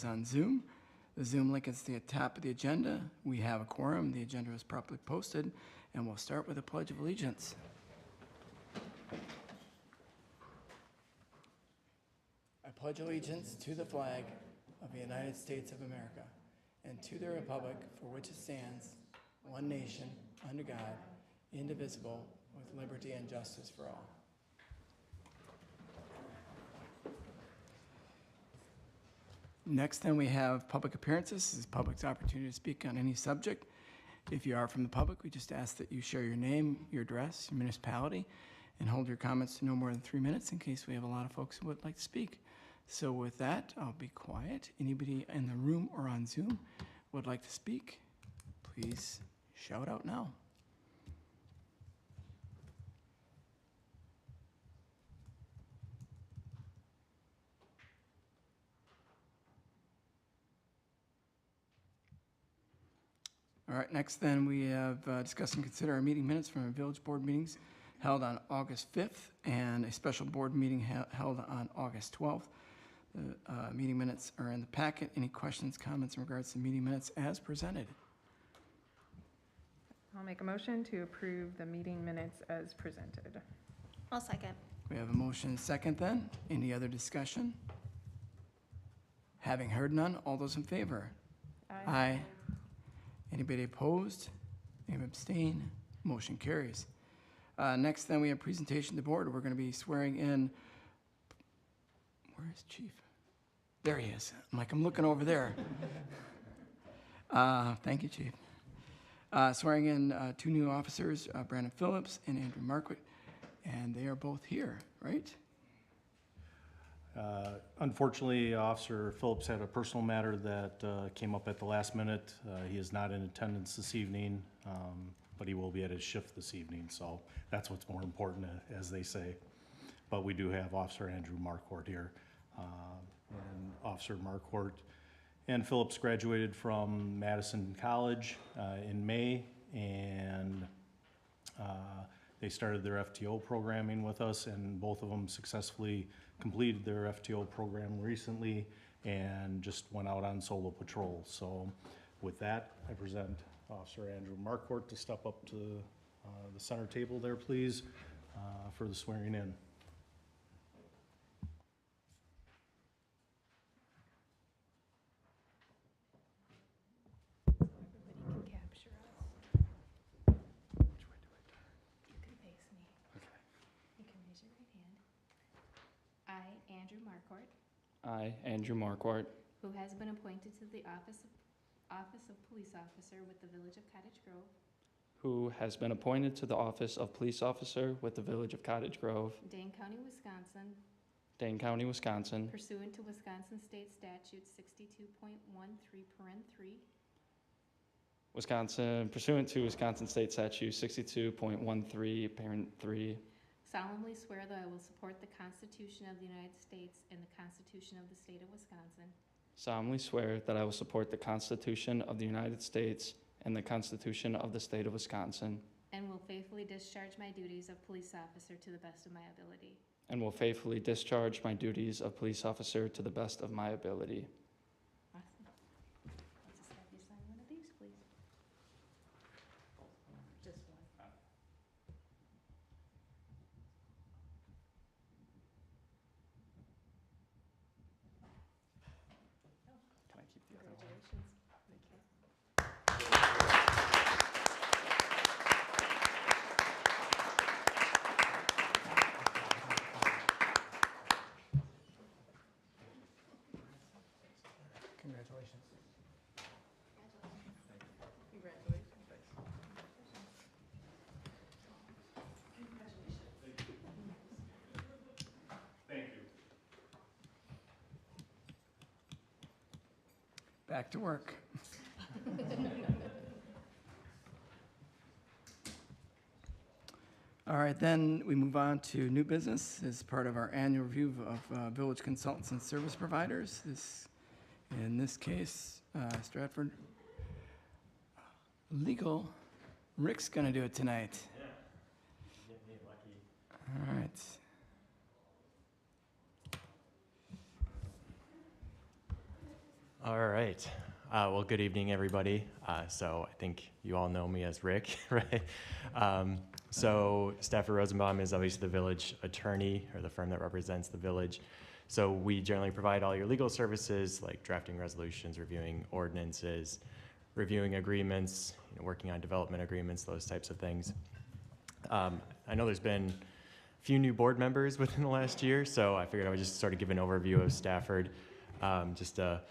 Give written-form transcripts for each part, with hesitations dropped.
on Zoom. The Zoom link is at the top of the agenda. We have a quorum. The agenda is properly posted, and we'll start with a Pledge of Allegiance. I pledge allegiance to the flag of the United States of America and to the republic for which it stands, one nation, under God, indivisible, with liberty and justice for all. Next, then, we have public appearances. This is public's opportunity to speak on any subject. If you are from the public, we just ask that you share your name, your address, your municipality, and hold your comments to no more than 3 minutes in case we have a lot of folks who would like to speak. So with that, I'll be quiet. Anybody in the room or on Zoom would like to speak, please shout out now. All right, next then we have discuss and consider our meeting minutes from our village board meetings held on August 5th and a special board meeting held on August 12th. The meeting minutes are in the packet. Any questions, comments in regards to meeting minutes as presented? I'll make a motion to approve the meeting minutes as presented. I'll second. We have a motion second then. Any other discussion? Having heard none, all those in favor? Aye. Anybody opposed? Any abstain? Motion carries. Next, then, we have presentation to the board. We're going to be swearing in. Where is Chief? There he is. I'm looking over there. Thank you, Chief. Swearing in two new officers, Brandon Phillips and Andrew Marquardt, and they are both here, right? Unfortunately, Officer Phillips had a personal matter that came up at the last minute. He is not in attendance this evening, but he will be at his shift this evening, so that's what's more important, as they say. But we do have Officer Andrew Marquardt here. And Officer Marquardt and Phillips graduated from Madison College in May, and they started their FTO programming with us, and both of them successfully completed their FTO program recently and just went out on solo patrol. So with that, I present Officer Andrew Marquardt to step up to the center table there, please, for the swearing in. Everybody can capture us. Which way do I turn? You can face me. Okay. You can raise your right hand. I, Andrew Marquardt, I, Andrew Marquardt, who has been appointed to the Office of Police Officer with the Village of Cottage Grove, who has been appointed to the office of police officer with the Village of Cottage Grove, Dane County, Wisconsin, Dane County, Wisconsin, pursuant to Wisconsin State Statute 62.13, paren 3, Wisconsin, pursuant to Wisconsin State Statute 62.13, parent 3, solemnly swear that I will support the Constitution of the United States and the Constitution of the State of Wisconsin, solemnly swear that I will support the Constitution of the United States and the Constitution of the State of Wisconsin, and will faithfully discharge my duties of police officer to the best of my ability. and will faithfully discharge my duties of police officer to the best of my ability. Awesome. Let's just have you sign one of these, please. Just one. Can I keep the other one? Congratulations. Thank you. Congratulations. Thank you. Back to work. All right, then we move on to new business as part of our annual review of village consultants and service providers. In this case, Stratford Legal. Rick's going to do it tonight. Yeah. Get me lucky. All right. All right. Well, good evening, everybody. So I think you all know me as Rick, right? So Stafford Rosenbaum is obviously the village attorney, or the firm that represents the village. So we generally provide all your legal services like drafting resolutions, reviewing ordinances, reviewing agreements, working on development agreements, those types of things. I know there's been a few new board members within the last year, so I figured I would just sort of give an overview of Stafford, just to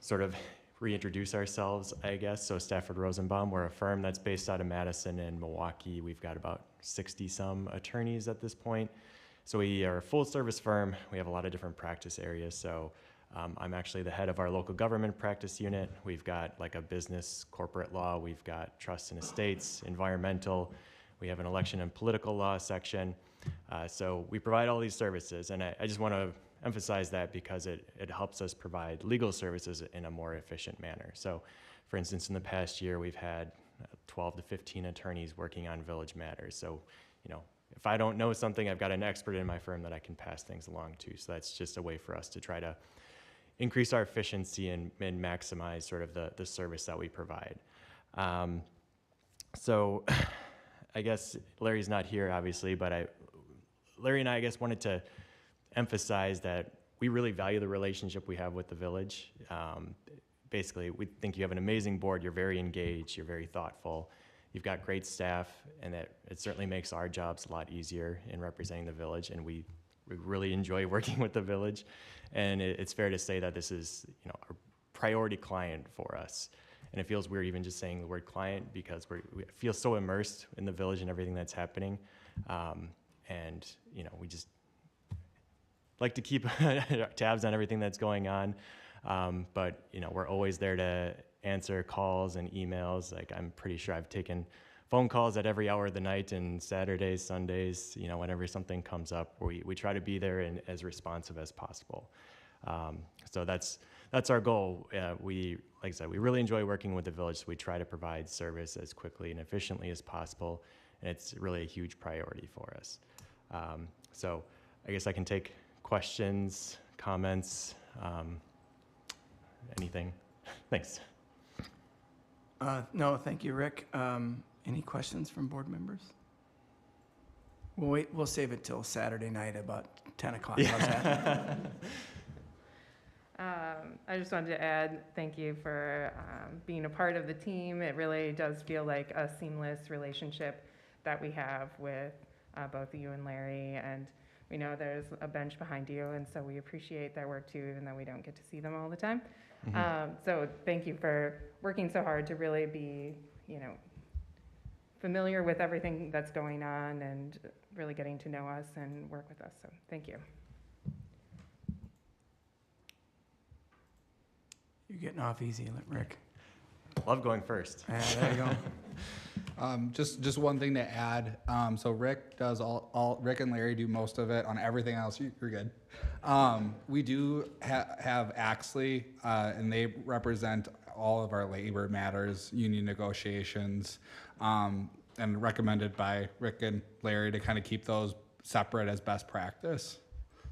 sort of reintroduce ourselves, I guess. So Stafford Rosenbaum, we're a firm that's based out of Madison and Milwaukee. We've got about 60-some attorneys at this point. So we are a full-service firm. We have a lot of different practice areas. So I'm actually the head of our local government practice unit. We've got like a business, corporate law. We've got trusts and estates, environmental. We have an election and political law section. So we provide all these services. And I just want to emphasize that because it helps us provide legal services in a more efficient manner. So for instance, in the past year, we've had 12 to 15 attorneys working on village matters. So, if I don't know something, I've got an expert in my firm that I can pass things along to. So that's just a way for us to try to increase our efficiency and maximize sort of the service that we provide. So I guess Larry's not here, obviously, but Larry and I guess, wanted to emphasize that we really value the relationship we have with the village. Basically, we think you have an amazing board. You're very engaged. You're very thoughtful. You've got great staff, and that it certainly makes our jobs a lot easier in representing the village. And we really enjoy working with the village. And it's fair to say that this is, a priority client for us. And it feels weird even just saying the word client because we feel so immersed in the village and everything that's happening. And we just like to keep tabs on everything that's going on. But, we're always there to answer calls and emails. Like, I'm pretty sure I've taken phone calls at every hour of the night, and Saturdays, Sundays, whenever something comes up, we try to be there and as responsive as possible. So that's our goal. Like I said, we really enjoy working with the village, so we try to provide service as quickly and efficiently as possible, and it's really a huge priority for us. So I guess I can take questions, comments, anything. Thanks. No, thank you, Rick. Any questions from board members? We'll save it till Saturday night about 10 o'clock. How's that? I just wanted to add thank you for being a part of the team. It really does feel like a seamless relationship that we have with both you and Larry, and we know there's a bench behind you, and so we appreciate their work too, even though we don't get to see them all the time. Mm-hmm. So thank you for working so hard to really be, familiar with everything that's going on and really getting to know us and work with us. So thank you. You're getting off easy, Rick. Love going first. There you go. Just one thing to add. So Rick does Rick and Larry do most of it. On everything else, you're good. We do have Axley, and they represent all of our labor matters, union negotiations, and recommended by Rick and Larry to kind of keep those separate as best practice.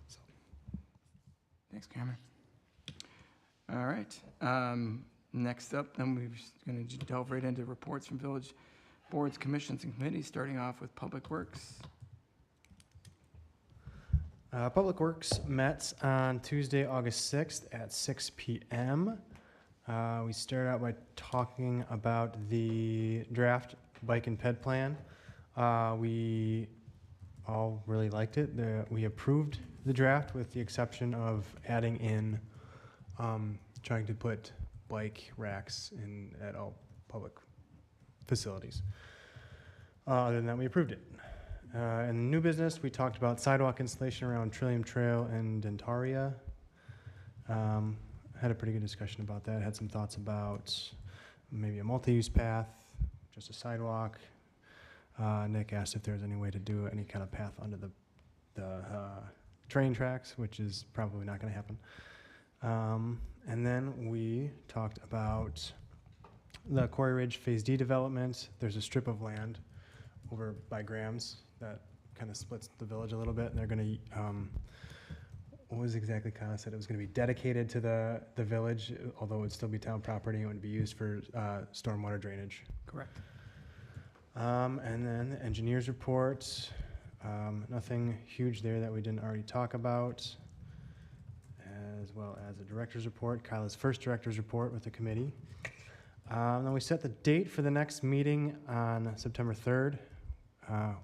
So. Thanks, Cameron. All right. Next up, then we're going to delve right into reports from village boards, commissions, and committees, starting off with Public Works. Public Works met on Tuesday, August 6th at 6 p.m. We started out by talking about the draft bike and ped plan. We all really liked it. We approved the draft with the exception of adding in trying to put bike racks in at all public facilities. Other than that, we approved it. In new business, we talked about sidewalk installation around Trillium Trail and Dentaria. Had a pretty good discussion about that. Had some thoughts about maybe a multi-use path, just a sidewalk. Nick asked if there was any way to do any kind of path under the train tracks, which is probably not going to happen. And then we talked about the Quarry Ridge Phase D development. There's a strip of land over by Graham's that kind of splits the village a little bit, and they're going to what was exactly Kyle said? It was going to be dedicated to the village, although it would still be town property. It would be used for stormwater drainage. Correct. And then the engineer's report. Nothing huge there that we didn't already talk about. As well as a director's report, Kyla's first director's report with the committee. Then we set the date for the next meeting on September 3rd,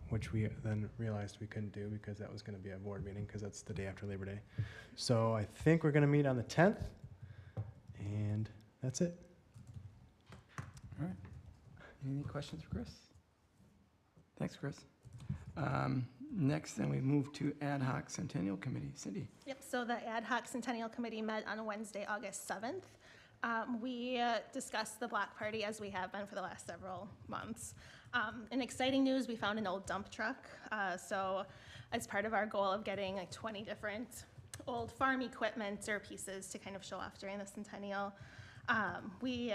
which we then realized we couldn't do because that was going to be a board meeting because that's the day after Labor Day. So I think we're going to meet on the 10th, and that's it. All right. Any questions for Chris? Thanks, Chris. Next, then we move to Ad Hoc Centennial Committee. Cindy? Yep, so the Ad Hoc Centennial Committee met on Wednesday, August 7th. We discussed the block party as we have been for the last several months. In exciting news, we found an old dump truck. So as part of our goal of getting like 20 different old farm equipment or pieces to kind of show off during the centennial, we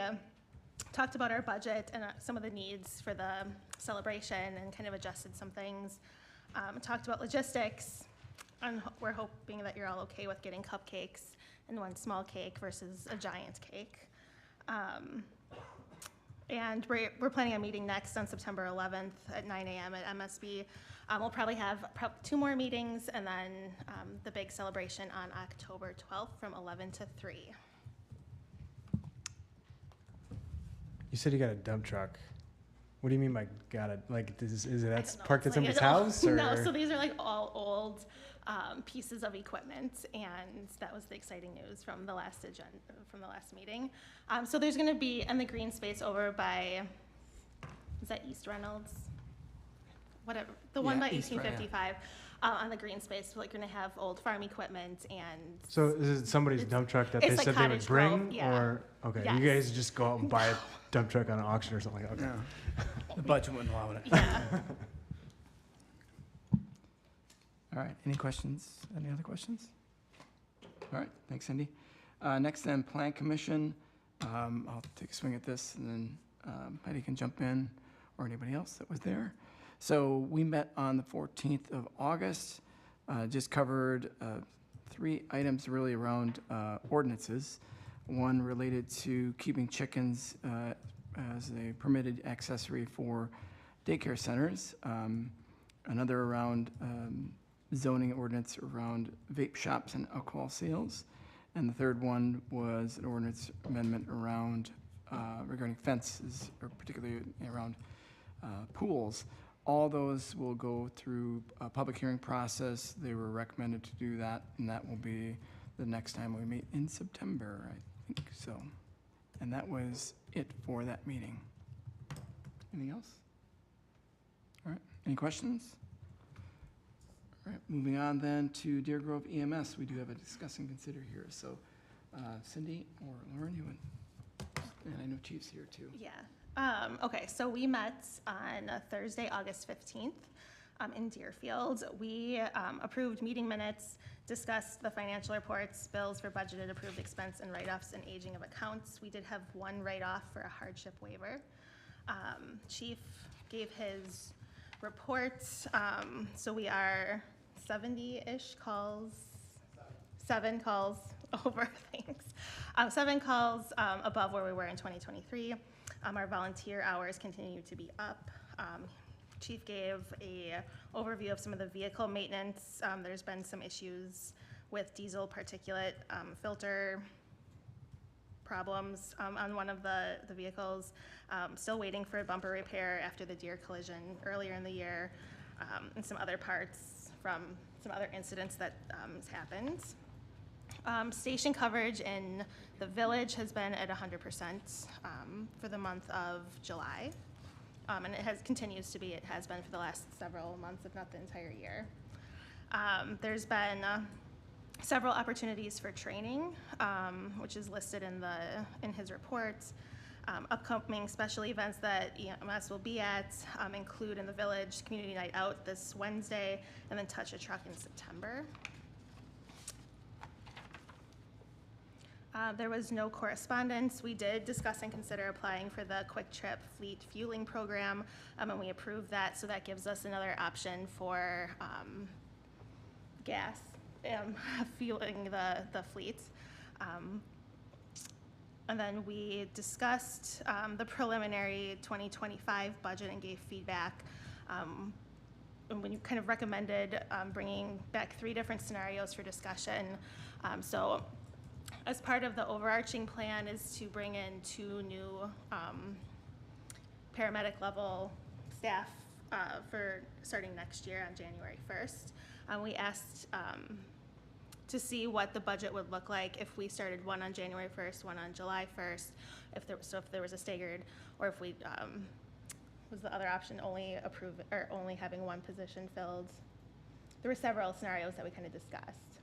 talked about our budget and some of the needs for the celebration and kind of adjusted some things. Talked about logistics, and we're hoping that you're all okay with getting cupcakes and one small cake versus a giant cake. And we're planning a meeting next on September 11th at 9 a.m. at MSB. We'll probably have 2 more meetings, and then the big celebration on October 12th from 11 to 3. You said you got a dump truck. What do you mean by got it? Like, is it that's don't know, parked at it's like somebody's an old- house? Or? No, so these are like all old pieces of equipment, and that was the exciting news from the last meeting. So there's going to be in the green space over by, is that East Reynolds? Whatever, the one Yeah, by East Reynolds, 1855 on the green space. We're going to have old farm equipment and. So is it somebody's It's- dump truck that it's they like said they would Cottage bring? Grove, yeah. Or, okay, Yes. you guys just go out and buy a dump truck on an auction or something like that? Okay. No, the budget wouldn't allow it. Yeah. All right, any questions? Any other questions? All right, thanks, Cindy. Next then, Plan Commission. I'll take a swing at this, and then Heidi can jump in, or anybody else that was there. So we met on the 14th of August, just covered 3 items really around ordinances. One related to keeping chickens as a permitted accessory for daycare centers. Another around zoning ordinance around vape shops and alcohol sales. And the third one was an ordinance amendment around regarding fences, or particularly around pools. All those will go through a public hearing process. They were recommended to do that, and that will be the next time we meet in September, I think so. And that was it for that meeting. Anything else? All right, any questions? All right, moving on then to Deer Grove EMS. We do have a discuss and consider here. So Cindy or Lauren, you would, and I know Chief's here too. Yeah. Okay, so we met on Thursday, August 15th in Deerfield. We approved meeting minutes, discussed the financial reports, bills for budgeted approved expense and write-offs and aging of accounts. We did have one write-off for a hardship waiver. Chief gave his report. So we are 70-ish calls, 7 calls over, thanks. 7 calls above where we were in 2023. Our volunteer hours continue to be up. Chief gave a overview of some of the vehicle maintenance. There's been some issues with diesel particulate filter problems on one of the vehicles. Still waiting for a bumper repair after the deer collision earlier in the year, and some other parts from some other incidents that has happened. Station coverage in the village has been at 100% for the month of July. And it continues to be, it has been for the last several months, if not the entire year. There's been several opportunities for training, which is listed in his reports. Upcoming special events that EMS will be at include in the village community night out this Wednesday, and then Touch a Truck in September. There was no correspondence. We did discuss and consider applying for the Quick Trip Fleet Fueling Program, and we approved that, so that gives us another option for gas fueling the fleet. And then we discussed the preliminary 2025 budget and gave feedback. And when you kind of recommended bringing back 3 different scenarios for discussion. So as part of the overarching plan is to bring in 2 new paramedic level staff for starting next year on January 1st. We asked to see what the budget would look like if we started one on January 1st, one on July 1st, if there was a staggered, or if we, was the other option only only having 1 position filled. There were several scenarios that we kind of discussed.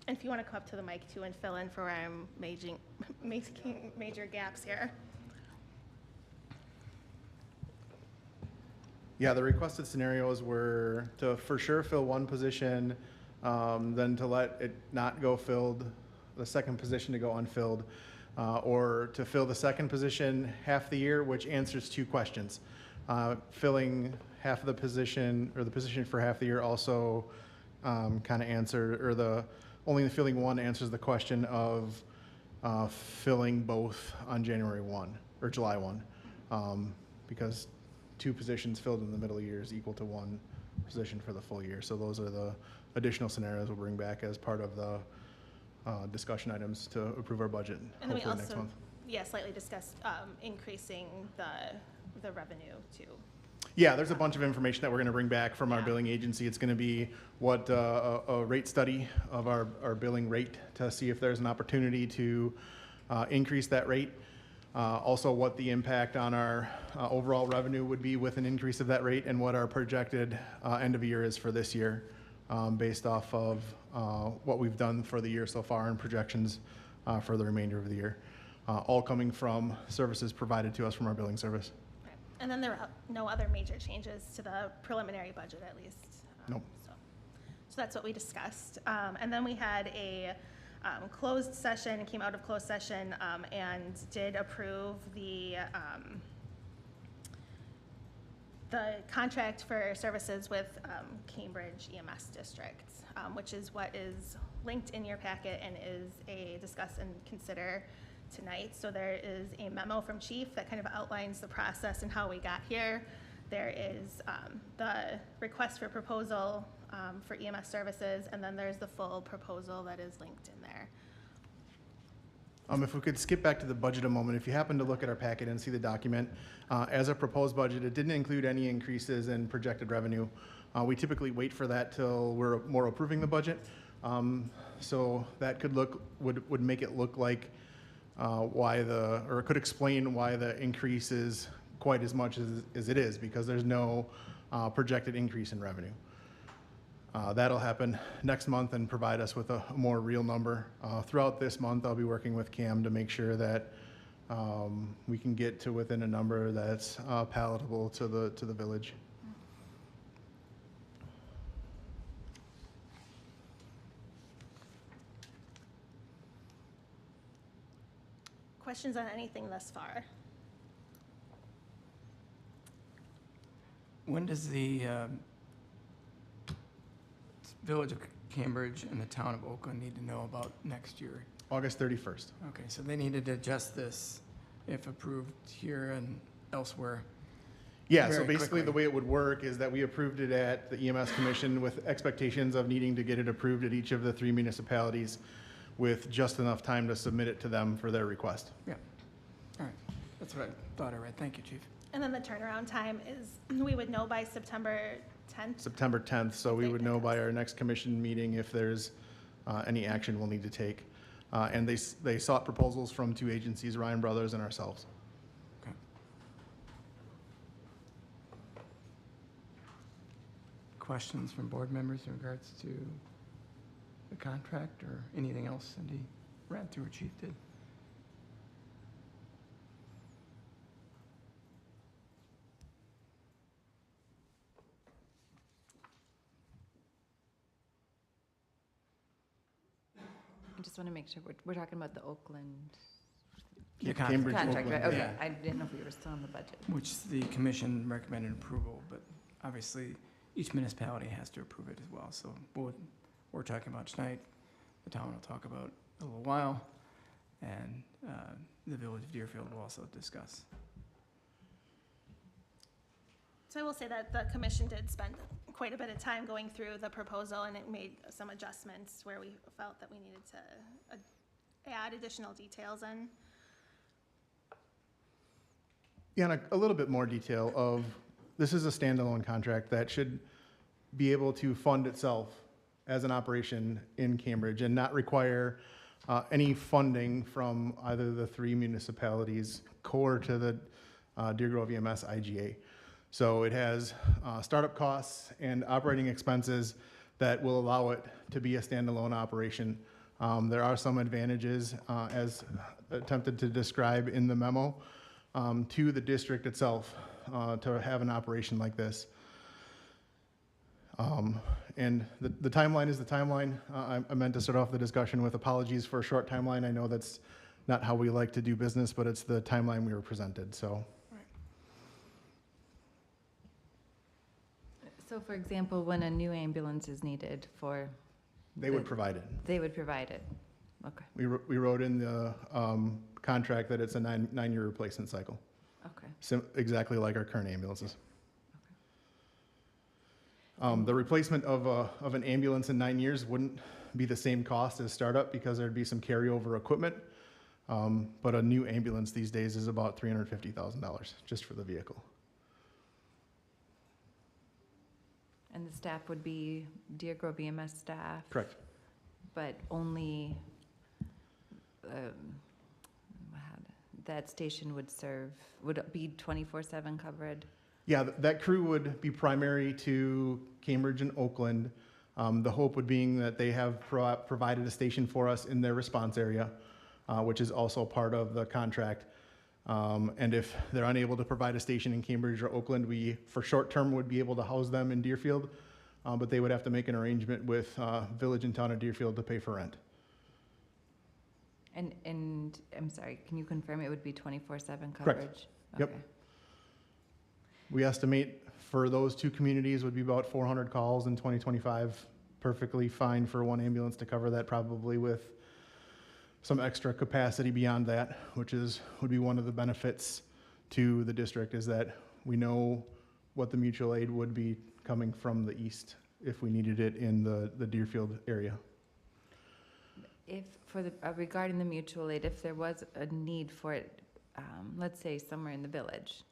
And if you want to come up to the mic too and fill in for where I'm making major gaps here. Yeah, the requested scenarios were to for sure fill 1 position, then to let it not go filled, the second position to go unfilled, or to fill the second position half the year, which answers 2 questions. Filling half of the position, or the position for half the year also kind of answer, or only filling 1 answers the question of filling both on January 1 or July 1, because 2 positions filled in the middle of the year is equal to 1 position for the full year. So those are the additional scenarios we'll bring back as part of the discussion items to approve our budget, And then we hopefully next also, month. slightly discussed increasing the revenue too. Yeah, there's a bunch of information that we're going to bring back from our Yeah. billing agency. It's going to be what a rate study of our billing rate to see if there's an opportunity to increase that rate. Also, what the impact on our overall revenue would be with an increase of that rate, and what our projected end of year is for this year, based off of what we've done for the year so far and projections for the remainder of the year. All coming from services provided to us from our billing service. Right. And then there were no other major changes to the preliminary budget, at least. Nope. So that's what we discussed. And then we had a closed session, came out of closed session, and did approve the contract for services with Cambridge EMS District, which is what is linked in your packet and is a discuss and consider tonight. So there is a memo from Chief that kind of outlines the process and how we got here. There is the request for proposal for EMS services, and then there's the full proposal that is linked in there. If we could skip back to the budget a moment, if you happen to look at our packet and see the document, as a proposed budget, it didn't include any increases in projected revenue. We typically wait for that till we're more approving the budget. So that could would make it look like or it could explain why the increase is quite as much as it is, because there's no projected increase in revenue. That'll happen next month and provide us with a more real number. Throughout this month, I'll be working with Cam to make sure that we can get to within a number that's palatable to the village. Questions on anything thus far? When does the Village of Cambridge and the town of Oakland need to know about next year? August 31st. Okay, so they needed to adjust this if approved here and elsewhere. Yeah, so Very basically quickly. the way it would work is that we approved it at the EMS Commission with expectations of needing to get it approved at each of the 3 municipalities with just enough time to submit it to them for their request. Yeah, all right, that's what I thought I read. Thank you, Chief. And then the turnaround time is, we would know by September 10th. September 10th, so we would know by our next commission meeting if there's any action we'll need to take. And they sought proposals from 2 agencies, Ryan Brothers and ourselves. Okay. Questions from board members in regards to the contract or anything else Cindy ran through or Chief did? I just want to make sure, we're talking about the Oakland The Cambridge, contract, right? Oakland. Okay, Yeah. I didn't know if we were still on the budget. Which the commission recommended approval, but obviously each municipality has to approve it as well. So what we're talking about tonight the town will talk about in a little while, and the Village of Deerfield will also discuss. So I will say that the commission did spend quite a bit of time going through the proposal, and it made some adjustments where we felt that we needed to add additional details in. Yeah, and a little bit more detail of, this is a standalone contract that should be able to fund itself as an operation in Cambridge and not require any funding from either the three municipalities core to the Deer Grove EMS IGA. So it has startup costs and operating expenses that will allow it to be a standalone operation. There are some advantages, as attempted to describe in the memo, to the district itself to have an operation like this. And the timeline is the timeline. I meant to start off the discussion with apologies for a short timeline. I know that's not how we like to do business, but it's the timeline we were presented, so. So for example, when a new ambulance is needed for, They would provide it. they would provide it? Okay, We wrote in the contract that it's a nine-year replacement cycle, okay. exactly like our current ambulances. The replacement of an ambulance in 9 years wouldn't be the same cost as startup because there'd be some carryover equipment. But a new ambulance these days is about $350,000 just for the vehicle. And the staff would be Deer Grove EMS staff? Correct. But only, that station would serve, would it be 24/7 covered? Yeah, that crew would be primary to Cambridge and Oakland. The hope would being that they have provided a station for us in their response area, which is also part of the contract. And if they're unable to provide a station in Cambridge or Oakland, we, for short term, would be able to house them in Deerfield, but they would have to make an arrangement with Village and Town of Deerfield to pay for rent. And I'm sorry, can you confirm it would be 24/7 Correct. coverage? Yep. Okay. We estimate for those two communities would be about 400 calls in 2025. Perfectly fine for one ambulance to cover that, probably with some extra capacity beyond that, which would be one of the benefits to the district, is that we know what the mutual aid would be coming from the east if we needed it in the Deerfield area. If, for the, regarding the mutual aid, if there was a need for it, let's say somewhere in the village,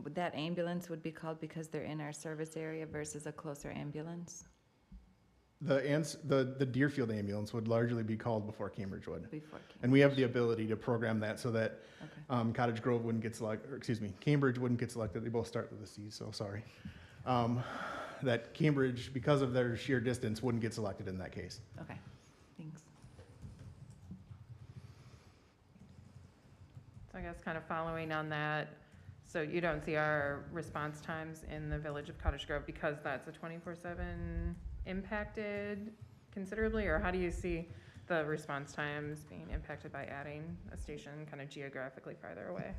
would that ambulance would be called because they're in our service area versus a closer ambulance? The Deerfield ambulance would largely be called before Cambridge would. Before And we have the ability to program that so that Okay. Cottage Grove wouldn't get selected, or excuse me, Cambridge wouldn't get selected. They both start with a C, so sorry. That Cambridge, because of their sheer distance, wouldn't get selected in that case. Okay, thanks. So I guess kind of following on that, so you don't see our response times in the Village of Cottage Grove because that's a 24/7 impacted considerably, or how do you see the response times being impacted by adding a station kind of geographically farther away?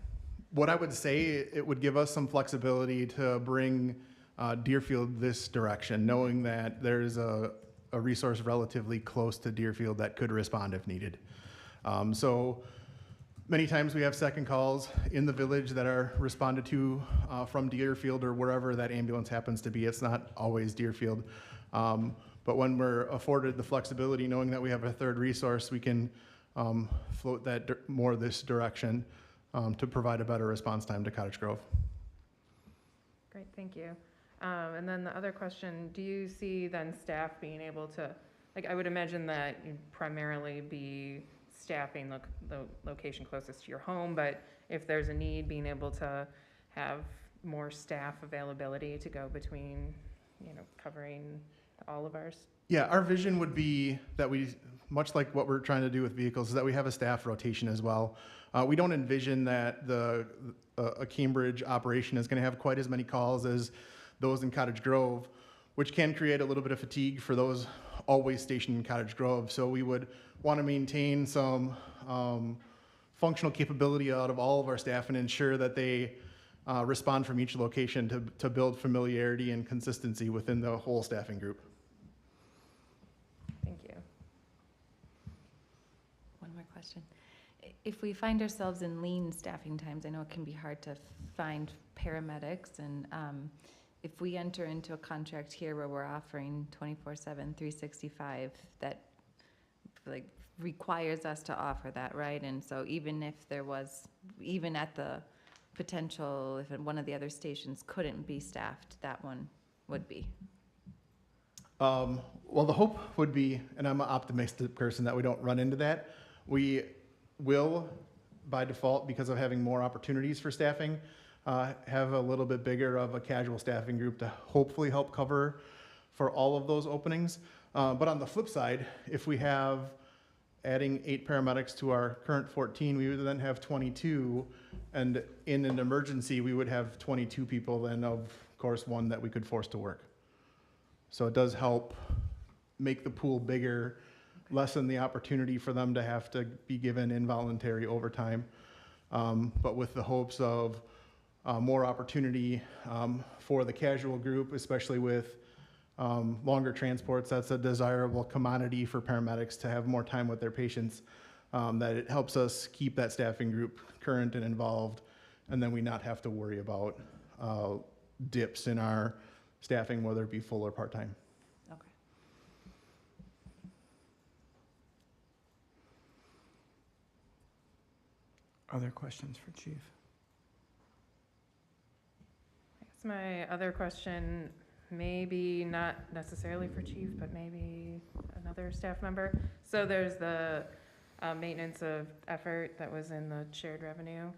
What I would say, it would give us some flexibility to bring Deerfield this direction, knowing that there's a resource relatively close to Deerfield that could respond if needed. So many times we have second calls in the village that are responded to from Deerfield or wherever that ambulance happens to be. It's not always Deerfield. But when we're afforded the flexibility, knowing that we have a third resource, we can float that more this direction to provide a better response time to Cottage Grove. Great, thank you. And then the other question, do you see then staff being able to, like, I would imagine that you'd primarily be staffing the location closest to your home, but if there's a need, being able to have more staff availability to go between, covering all of ours? Yeah, our vision would be that we, much like what we're trying to do with vehicles, is that we have a staff rotation as well. We don't envision that a Cambridge operation is going to have quite as many calls as those in Cottage Grove, which can create a little bit of fatigue for those always stationed in Cottage Grove. So we would want to maintain some functional capability out of all of our staff and ensure that they respond from each location to build familiarity and consistency within the whole staffing group. question. If we find ourselves in lean staffing times, I know it can be hard to find paramedics, and if we enter into a contract here where we're offering 24/7, 365, that like requires us to offer that, right? And so even if there was, even at the potential, if one of the other stations couldn't be staffed, that one would be. Well, the hope would be, and I'm an optimistic person, that we don't run into that. We will, by default, because of having more opportunities for staffing, have a little bit bigger of a casual staffing group to hopefully help cover for all of those openings. But on the flip side, if we have adding 8 paramedics to our current 14, we would then have 22. And in an emergency, we would have 22 people then, of course, 1 that we could force to work. So it does help make the pool bigger, lessen the opportunity for them to have to be given involuntary overtime, but with the hopes of more opportunity for the casual group, especially with longer transports. That's a desirable commodity for paramedics to have more time with their patients, that it helps us keep that staffing group current and involved, and then we not have to worry about dips in our staffing, whether it be full or part-time. Okay. Other questions for Chief? I guess my other question, maybe not necessarily for Chief, but maybe another staff member. So there's the maintenance of effort that was in the shared revenue.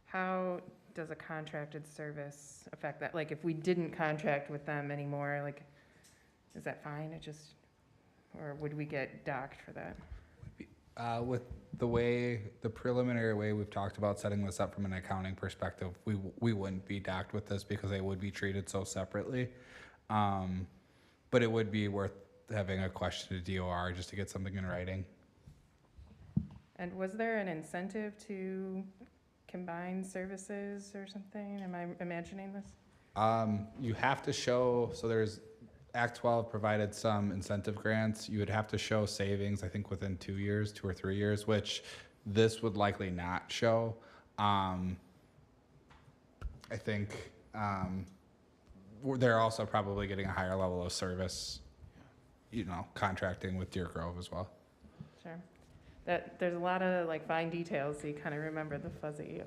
How does a contracted service affect that? Like, if we didn't contract with them anymore, like, is that fine? Or would we get docked for that? With the preliminary way we've talked about setting this up from an accounting perspective, we wouldn't be docked with this because they would be treated so separately. But it would be worth having a question to DOR just to get something in writing. And was there an incentive to combine services or something? Am I imagining this? You have to show, so there's Act 12 provided some incentive grants. You would have to show savings, I think within 2 years, 2 or 3 years, which this would likely not show. I think they're also probably getting a higher level of service, contracting with Deer Grove as well. Sure. There's a lot of like fine details, so you kind of remember the fuzzy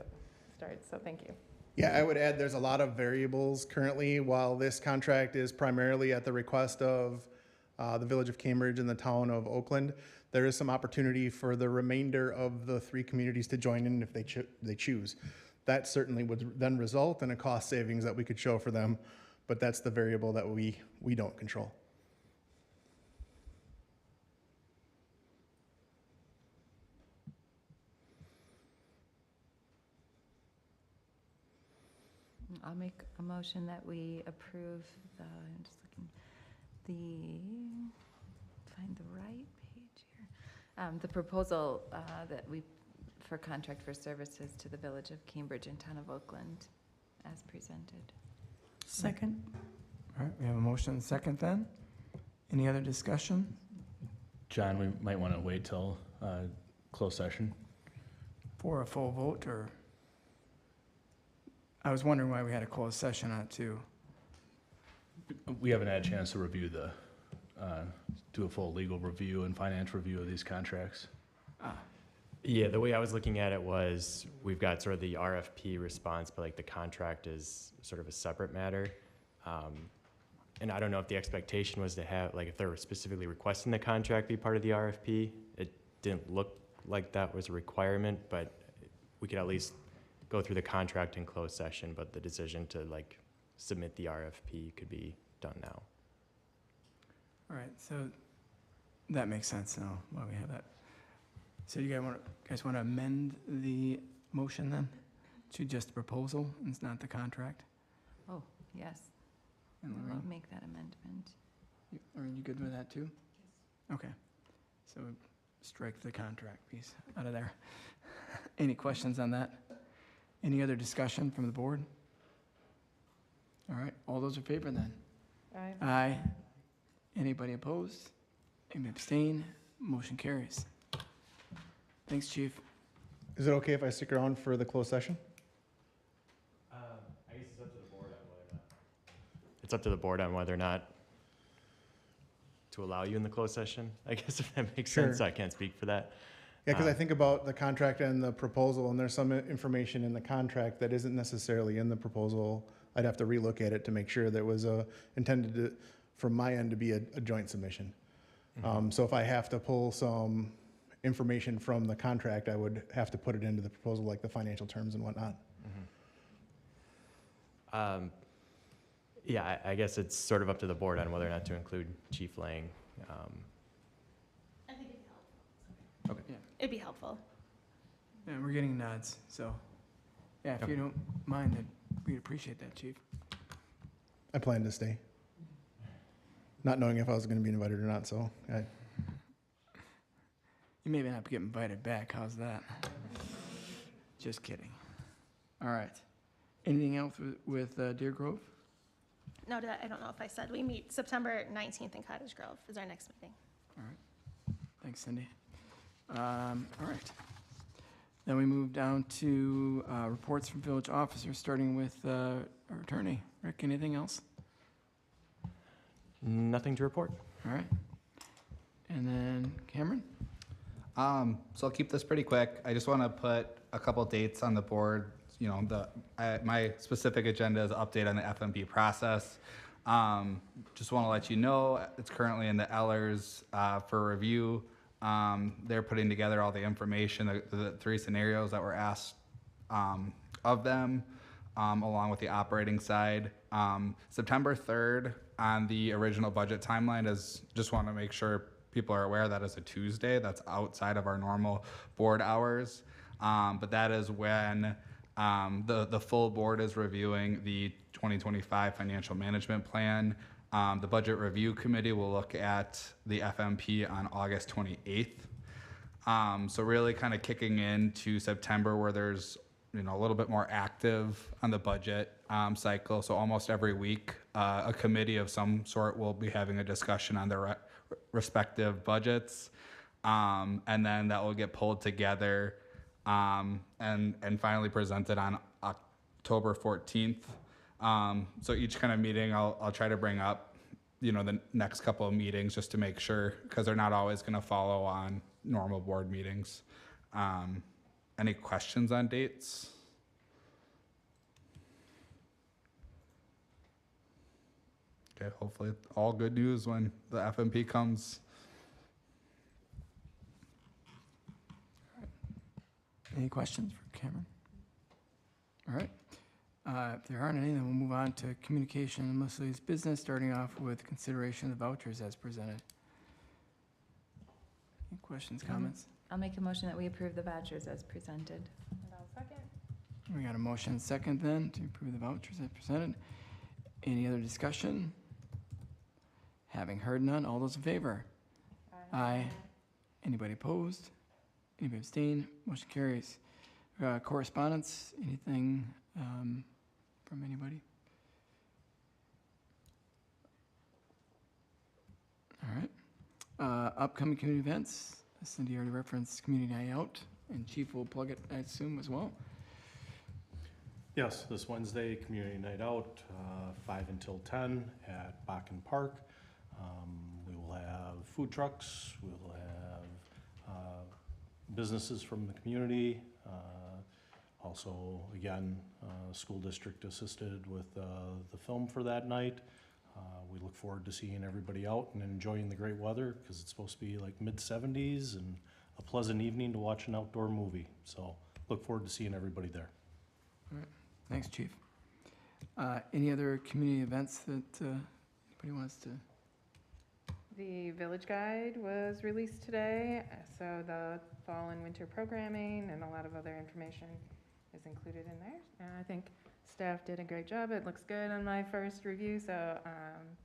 starts, so thank you. Yeah, I would add there's a lot of variables currently. While this contract is primarily at the request of the Village of Cambridge and the Town of Oakland, there is some opportunity for the remainder of the 3 communities to join in if they choose. That certainly would then result in a cost savings that we could show for them, but that's the variable that we don't control. I'll make a motion that we approve I'm just looking, find the right page here. The proposal for contract for services to the Village of Cambridge and Town of Oakland as presented. Second. All right, we have a motion and second then. Any other discussion? John, we might want to wait till closed session. For a full vote, or? I was wondering why we had a closed session on it too. We haven't had a chance to review do a full legal review and financial review of these contracts. Yeah, the way I was looking at it was we've got sort of the RFP response, but like the contract is sort of a separate matter. And I don't know if the expectation was to have, like if they were specifically requesting the contract be part of the RFP. It didn't look like that was a requirement, but we could at least go through the contract in closed session, but the decision to like submit the RFP could be done now. All right, so that makes sense now, why we have that. So you guys want to amend the motion then to just the proposal and it's not the contract? Oh, yes. And I'll Lorraine, make that amendment. are you good with that too? Yes. Okay, so strike the contract piece out of there. Any questions on that? Any other discussion from the board? All right, all those in favor then? Aye. Aye. Anybody opposed? Any abstain? Motion carries. Thanks, Chief. Is it okay if I stick around for the closed session? I guess it's up to the board on whether or not. It's up to the board on whether or not to allow you in the closed session, I guess, if that makes sense. Sure. I can't speak for that. Yeah, because I think about the contract and the proposal, and there's some information in the contract that isn't necessarily in the proposal. I'd have to relook at it to make sure that it was intended to, from my end, to be a joint submission. So if I have to pull some information from the contract, I would have to put it into the proposal, like the financial terms and whatnot. Yeah, I guess it's sort of up to the board on whether or not to include Chief Lang. I think it'd be helpful. Okay. Yeah. It'd be helpful. Yeah, we're getting nods, so, yeah, if Okay. you don't mind, then we'd appreciate that, Chief. I plan to stay. Not knowing if I was going to be invited or not, so You may not get invited back, how's that? Just kidding. All right. Anything else with Deer Grove? No, I don't know if I said, we meet September 19th in Cottage Grove is our next meeting. All right. Thanks, Cindy. All right. Then we move down to reports from village officers, starting with our attorney. Rick, anything else? Nothing to report. All right. And then Cameron? So I'll keep this pretty quick. I just want to put a couple dates on the board. You know, my specific agenda is an update on the FMP process. Just want to let you know it's currently in the Ellers for review. They're putting together all the information, the 3 scenarios that were asked of them, along with the operating side. September 3rd on the original budget timeline is, just want to make sure people are aware that is a Tuesday. That's outside of our normal board hours. But that is when the full board is reviewing the 2025 financial management plan. The budget review committee will look at the FMP on August 28th. So really kind of kicking into September, where there's, you know, a little bit more active on the budget cycle. So almost every week, a committee of some sort will be having a discussion on their respective budgets. And then that will get pulled together and finally presented on October 14th. So each kind of meeting, I'll try to bring up, you know, the next couple of meetings just to make sure, because they're not always going to follow on normal board meetings. Any questions on dates? Okay, hopefully it's all good news when the FMP comes. Any questions for Cameron? All right. If there aren't any, then we'll move on to communication and miscellaneous business, starting off with consideration of the vouchers as presented. Any questions, comments? I'll make a motion that we approve the vouchers as presented. And I'll second. We got a motion and second then to approve the vouchers as presented. Any other discussion? Having heard none, all those in favor? Aye. Anybody opposed? Anybody abstain? Motion carries. Correspondence, anything from anybody? All right. Upcoming community events. Cindy already referenced Community Night Out, and Chief will plug it, I assume, as well. Yes, this Wednesday, Community Night Out, 5 until 10 at Bakken Park. We will have food trucks, we will have businesses from the community. Also, again, school district assisted with the film for that night. We look forward to seeing everybody out and enjoying the great weather, because it's supposed to be like mid-70s and a pleasant evening to watch an outdoor movie. So look forward to seeing everybody there. All right. Thanks, Chief. Any other community events that anybody wants to? The Village Guide was released today, so the fall and winter programming and a lot of other information is included in there. And I think staff did a great job. It looks good on my first review, so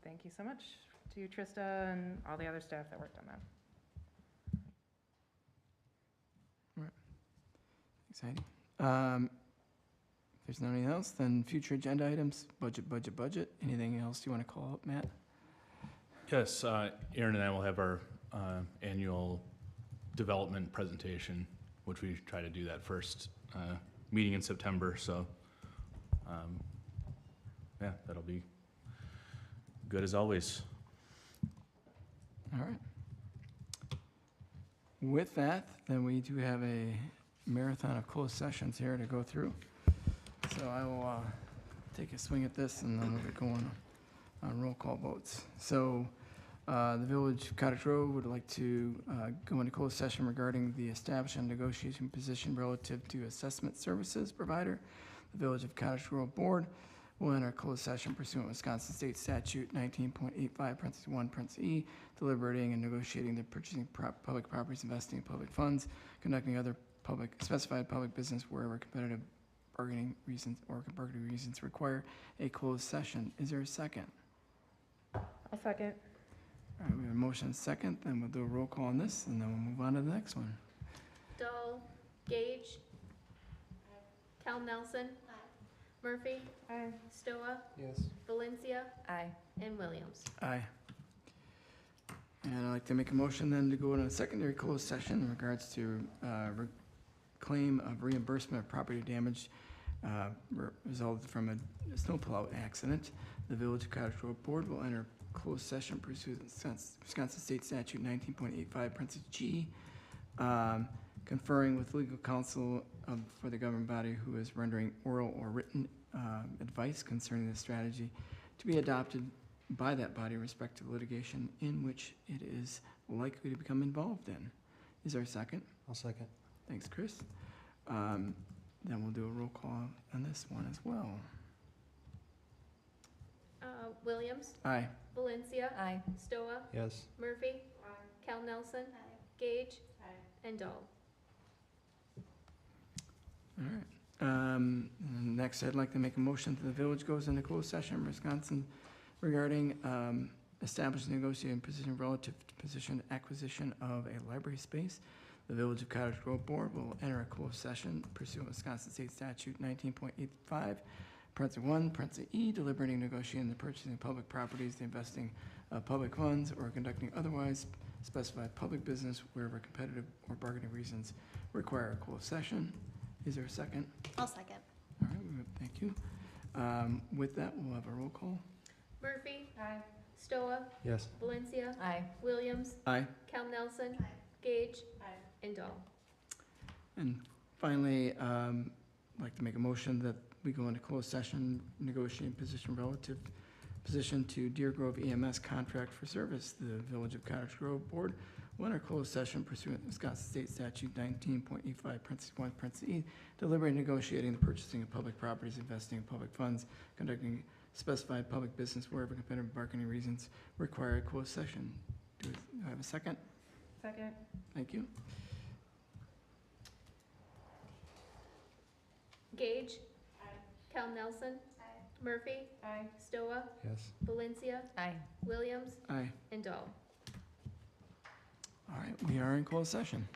thank you so much to Trista and all the other staff that worked on that. All right. Exciting. If there's nothing else, then future agenda items, budget. Anything else you want to call out, Matt? Yes, Aaron and I will have our annual development presentation which we try to do that first meeting in September. So, yeah, that'll be good as always. All right. With that, then we do have a marathon of closed sessions here to go through. So I will take a swing at this and then we'll get going on roll call votes. So the Village of Cottage Grove would like to go into closed session regarding the establishment and negotiation position relative to assessment services provider. The Village of Cottage Grove Board will enter closed session pursuant to Wisconsin State Statute 19.85, parentheses 1, parentheses E, deliberating and negotiating the purchasing public properties, investing in public funds, conducting other specified public business wherever competitive bargaining reasons require a closed session. Is there a second? I'll second. All right, we have a motion and a second, then we'll do a roll call on this, and then we'll move on to the next one. Dahl, Gage, Cal Nelson, Murphy, Aye. Stoa, Yes. Valencia, Aye. and Williams. Aye. And I'd like to make a motion then to go into a secondary closed session in regards to claim of reimbursement of property damage resulted from a snowplow accident. The Village of Cottage Grove Board will enter closed session pursuant to Wisconsin State Statute 19.85, parentheses G, conferring with legal counsel for the governing body who is rendering oral or written advice concerning the strategy to be adopted by that body in respect to litigation in which it is likely to become involved in. Is there a second? I'll second. Thanks, Chris. Then we'll do a roll call on this one as well. Williams, Aye. Valencia, Aye. Stoa, Yes. Murphy, Cal Nelson, Gage, and Dahl. All right. Next, I'd like to make a motion that the village goes into closed session in Wisconsin regarding establishing negotiating position relative to position acquisition of a library space. The Village of Cottage Grove Board will enter a closed session pursuant to Wisconsin State Statute 19.85, parentheses 1, parentheses E, deliberating, negotiating the purchasing of public properties, the investing of public funds, or conducting otherwise specified public business wherever competitive or bargaining reasons require a closed session. Is there a second? I'll second. All right, thank you. With that, we'll have a roll call. Murphy, Aye. Stoa, Yes. Valencia, Aye. Williams, Aye. Cal Nelson, Gage, and Dahl. And finally, I'd like to make a motion that we go into closed session negotiating position to Deer Grove EMS contract for service. The Village of Cottage Grove Board will enter closed session pursuant to Wisconsin State Statute 19.85, parentheses 1, parentheses E, deliberating, negotiating the purchasing of public properties, investing in public funds, conducting specified public business wherever competitive bargaining reasons require a closed session. Do I have a second? Second. Thank you. Gage, Cal Nelson, Murphy, Stoa, Yes. Valencia, Aye. Williams, Aye. and Dahl. All right, we are in closed session.